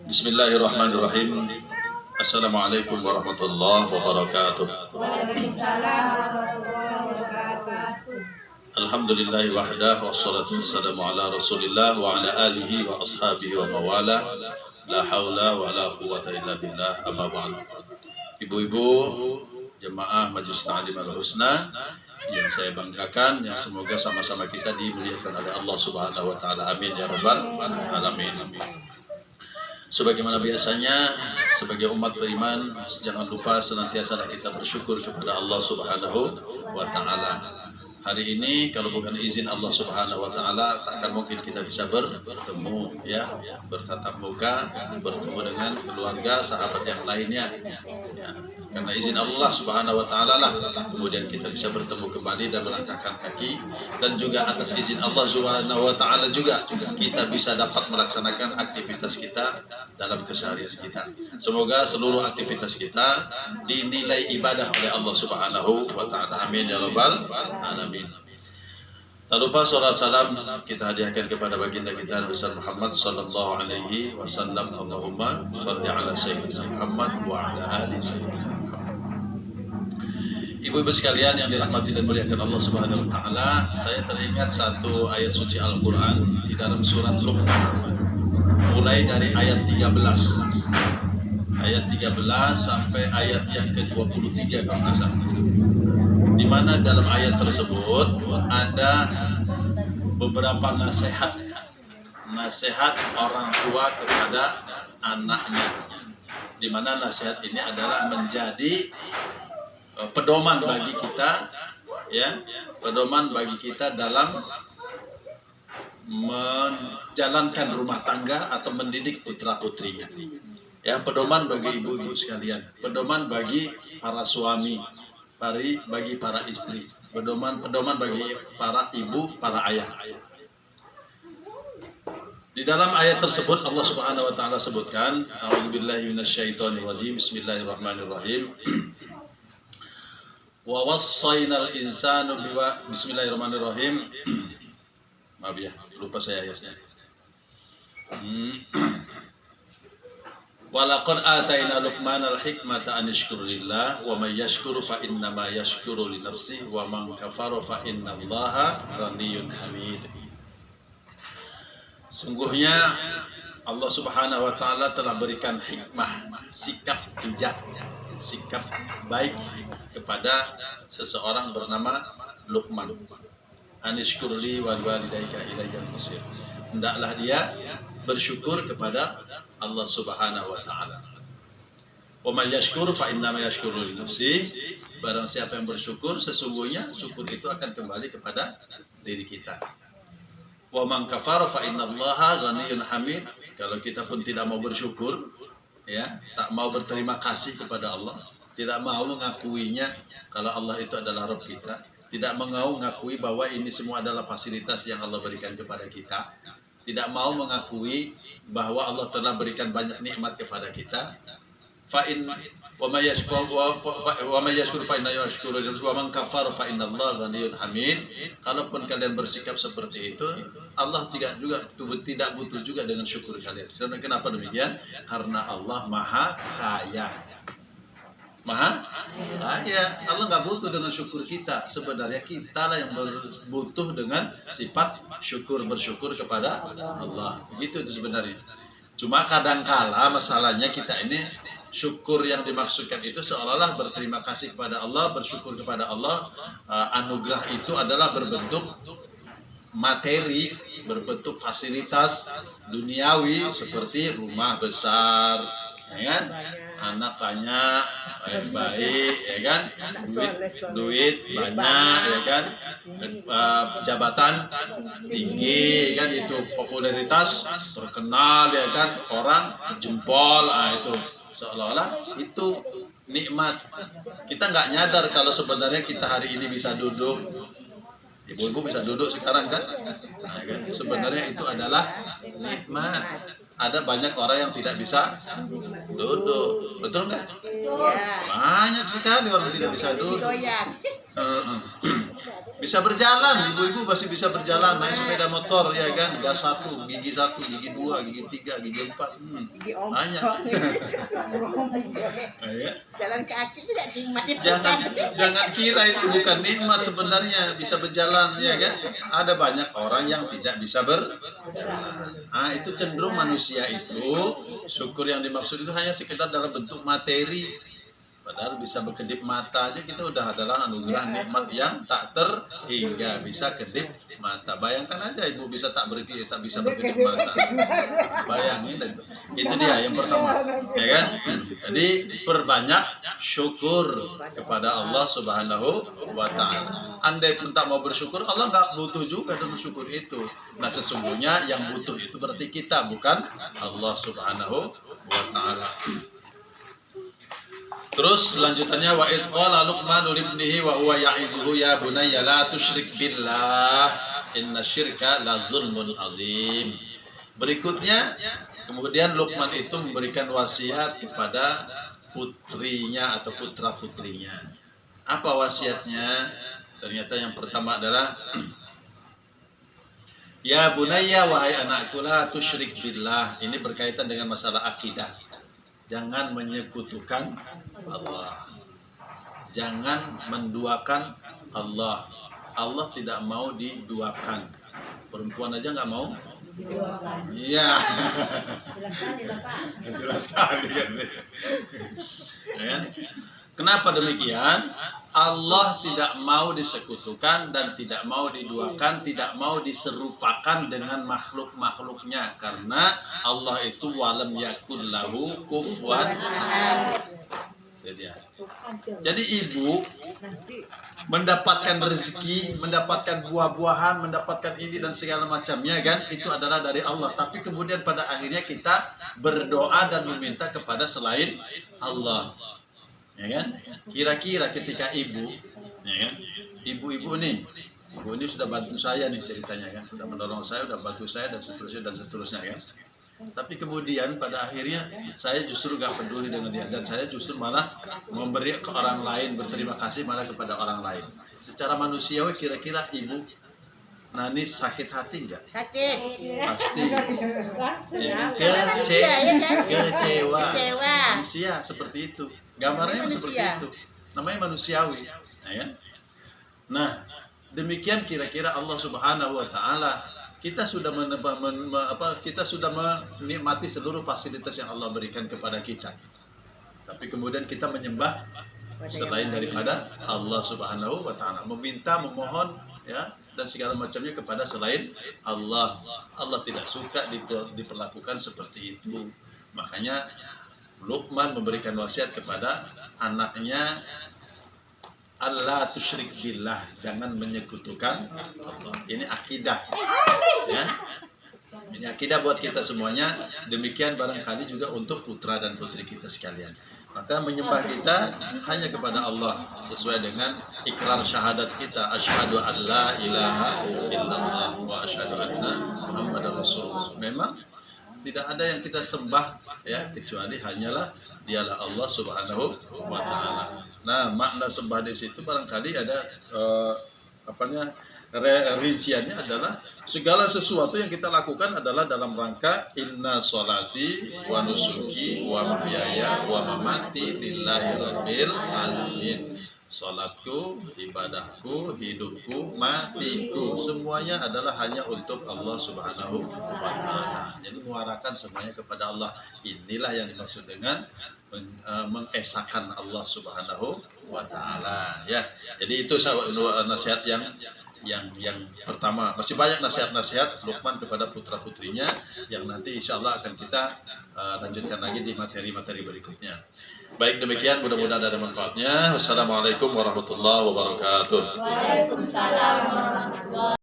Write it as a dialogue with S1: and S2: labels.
S1: Bismillahirrahmanirrahim. Assalamualaikum warahmatullahi wabarakatuh.
S2: Waalaikumsalam warahmatullahi wabarakatuh.
S1: Alhamdulillahi wahdah wassalatu wassalamu ala rasulillah wa ala alihi wa ashabihi wa mawala. La hawla wa la quwwata illa billah, amma ba'du. Ibu-ibu jemaah Majelis Ta'lim Al-Husna yang saya banggakan, yang semoga sama-sama kita dimuliakan oleh Allah Subhanahu wa taala. Amin ya rabbal alamin. Sebagaimana biasanya, sebagai umat beriman, jangan lupa senantiasa kita bersyukur kepada Allah Subhanahu wa taala. Hari ini kalau bukan izin Allah Subhanahu wa taala, takkan mungkin kita bisa bertemu, ya, bertatap muka, bertemu dengan keluarga, sahabat yang lainnya. Ya, karena izin Allah Subhanahu wa taala lah kemudian kita bisa bertemu kembali dan melangkahkan kaki, dan juga atas izin Allah Subhanahu wa taala juga kita bisa dapat melaksanakan aktivitas kita dalam keseharian kita. Semoga seluruh aktivitas kita dinilai ibadah oleh Allah Subhanahu wa taala. Amin ya rabbal alamin. Tak lupa salat salam kita hadiahkan kepada baginda kita Nabi Muhammad sallallahu alaihi wasallam. Allahumma shalli ala sayyidina Muhammad wa ala ali sayyidina Muhammad. Ibu-ibu sekalian yang dirahmati dan muliakan Allah Subhanahu wa taala, saya teringat satu ayat suci Al-Qur'an di dalam surat Luqman. Mulai dari ayat 13. Ayat 13 sampai ayat yang ke-23 kalau nggak salah. Di mana dalam ayat tersebut ada beberapa nasihat orang tua kepada anaknya, di mana nasihat ini adalah menjadi pedoman bagi kita, ya, pedoman bagi kita dalam menjalankan rumah tangga atau mendidik putra-putrinya. Ya, pedoman bagi ibu-ibu sekalian, pedoman bagi para suami, bagi para istri, pedoman bagi para ibu, para ayah. Di dalam ayat tersebut Allah Subhanahu wa taala sebutkan, a'udzubillahi minasyaitonirrajim, bismillahirrahmanirrahim. Wa wassaynal insanu bismillahirrahmanirrahim. Maaf ya, lupa saya ayatnya. Walaqad ataina Luqmanal hikmata an yashkura lillah wa may yashkuru fa innama yashkuru li nafsihi wa man kafara fa innallaha ghaniyyun hamid. Sungguhnya Allah Subhanahu wa taala telah berikan hikmah, sikap bijak, sikap baik kepada seseorang bernama Luqman. Anishkurli wal walidayka ilayyal masir. Hendaklah dia bersyukur kepada Allah Subhanahu wa taala. Wa may yashkur fa innama yashkuru li nafsihi. Barang siapa yang bersyukur, sesungguhnya syukur itu akan kembali kepada diri kita. Wa man kafara fa innallaha ghaniyyun hamid. Kalau kita pun tidak mau bersyukur, ya, tak mau berterima kasih kepada Allah, tidak mau mengakuinya kalau Allah itu adalah Rabb kita, tidak mau mengakui bahwa ini semua adalah fasilitas yang Allah berikan kepada kita, tidak mau mengakui bahwa Allah telah berikan banyak nikmat kepada kita. Fa in wa may yashkur fa inna yashkuru wa man kafara fa innallaha ghaniyyun hamid. Kalaupun kalian bersikap seperti itu, Allah tidak butuh juga dengan syukur kalian. Kenapa demikian? Karena Allah Maha Kaya. Maha kaya. Allah nggak butuh dengan syukur kita. Sebenarnya kita lah yang butuh dengan sifat bersyukur kepada Allah. Begitu itu sebenarnya. Cuma kadangkala masalahnya kita ini syukur yang dimaksudkan itu seolah-olah berterima kasih kepada Allah, bersyukur kepada Allah. Anugerah itu adalah berbentuk materi, berbentuk fasilitas duniawi seperti rumah besar, ya kan? Anak banyak, baik, ya kan? Duit banyak, ya kan? Jabatan tinggi, kan? Itu popularitas terkenal, ya kan? Orang jempol, itu seolah-olah itu nikmat. Kita nggak nyadar kalau sebenarnya kita hari ini bisa duduk. Ibu-ibu bisa duduk sekarang kan? Nah, kan? Sebenarnya itu adalah nikmat. Ada banyak orang yang tidak bisa duduk, betul nggak? Banyak sekali orang tidak bisa duduk. Bisa berjalan, ibu-ibu masih bisa berjalan, naik sepeda motor ya kan, gas 1, gigi 1, gigi 2, gigi 3, gigi 4, banyak. Ya.
S2: Jalan kaki juga nikmat.
S1: Jangan kira itu bukan nikmat sebenarnya, bisa berjalan ya kan. Ada banyak orang yang tidak bisa itu cenderung manusia itu syukur yang dimaksud itu hanya sekedar dalam bentuk materi. Padahal bisa berkedip mata aja kita udah adalah anugerah nikmat yang tak terhingga, bisa kedip mata. Bayangkan aja ibu bisa tak bisa berkedip mata. Bayangin itu dia yang pertama, ya kan? Jadi perbanyak syukur kepada Allah Subhanahu wa taala. Andai pun tak mau bersyukur, Allah nggak butuh juga dengan syukur itu. Nah, sesungguhnya yang butuh itu berarti kita, bukan Allah Subhanahu wa taala. Terus selanjutnya wa id qala Luqman li ibnihi wa huwa ya'idhuhu ya bunayya la tusyrik billah innasyirka la zulmun azim. Berikutnya kemudian Luqman itu memberikan wasiat kepada putrinya atau putra-putrinya. Apa wasiatnya? Ternyata yang pertama adalah ya bunayya wahai anakku la tusyrik billah. Ini berkaitan dengan masalah akidah. Jangan menyekutukan Allah. Jangan menduakan Allah. Allah tidak mau diduakan. Perempuan aja nggak mau diduakan. Iya.
S2: Jelas sekali lah Pak.
S1: Jelas sekali kan. Ya. Kenapa demikian? Allah tidak mau disekutukan dan tidak mau diduakan, tidak mau diserupakan dengan makhluk-makhluknya, karena Allah itu walam yakul lahu kufuwan ahad. Jadi ibu mendapatkan rezeki, mendapatkan buah-buahan, mendapatkan ini dan segala macamnya kan, itu adalah dari Allah. Tapi kemudian pada akhirnya kita berdoa dan meminta kepada selain Allah. Ya kan? Kira-kira ketika ibu, ya kan? Ibu ini sudah bantu saya nih ceritanya kan, sudah menolong saya, sudah bantu saya dan seterusnya kan. Tapi kemudian pada akhirnya saya justru gak peduli dengan dia dan saya justru malah memberi ke orang lain, berterima kasih malah kepada orang lain. Secara manusiawi kira-kira ibu Nani sakit hati enggak?
S2: Sakit.
S1: Pasti.
S2: Ya.
S1: Kecewa.
S2: Kecewa.
S1: Manusia seperti itu. Gambarnya seperti itu. Namanya manusiawi. Ya. Nah, demikian kira-kira Allah Subhanahu wa taala. Kita sudah menikmati seluruh fasilitas yang Allah berikan kepada kita. Tapi kemudian kita menyembah selain daripada Allah Subhanahu wa taala, meminta, memohon ya dan segala macamnya kepada selain Allah. Allah tidak suka diperlakukan seperti itu. Makanya Luqman memberikan wasiat kepada anaknya, Allah tusyrik billah, jangan menyekutukan Allah. Ini akidah. Ya. Ini akidah buat kita semuanya. Demikian barangkali juga untuk putra dan putri kita sekalian. Maka menyembah kita hanya kepada Allah sesuai dengan ikrar syahadat kita, asyhadu an la ilaha illallah wa asyhadu anna Muhammadar Rasulullah. Memang tidak ada yang kita sembah ya kecuali hanyalah dialah Allah Subhanahu wa taala. Nah, makna sembah di situ barangkali ada rinciannya adalah segala sesuatu yang kita lakukan adalah dalam rangka inna sholati wa nusuki wa mahyaya wa mamati lillahi rabbil alamin. Salatku, ibadahku, hidupku, matiku, semuanya adalah hanya untuk Allah Subhanahu wa taala. Jadi muarakan semuanya kepada Allah. Inilah yang dimaksud dengan mengesahkan Allah Subhanahu wa taala ya. Jadi itu nasihat yang pertama. Masih banyak nasihat-nasihat Luqman kepada putra-putrinya yang nanti insya Allah akan kita lanjutkan lagi di materi-materi berikutnya. Baik, demikian, mudah-mudahan ada manfaatnya. Wassalamualaikum warahmatullahi wabarakatuh.
S2: Waalaikumsalam warahmatullahi wabarakatuh.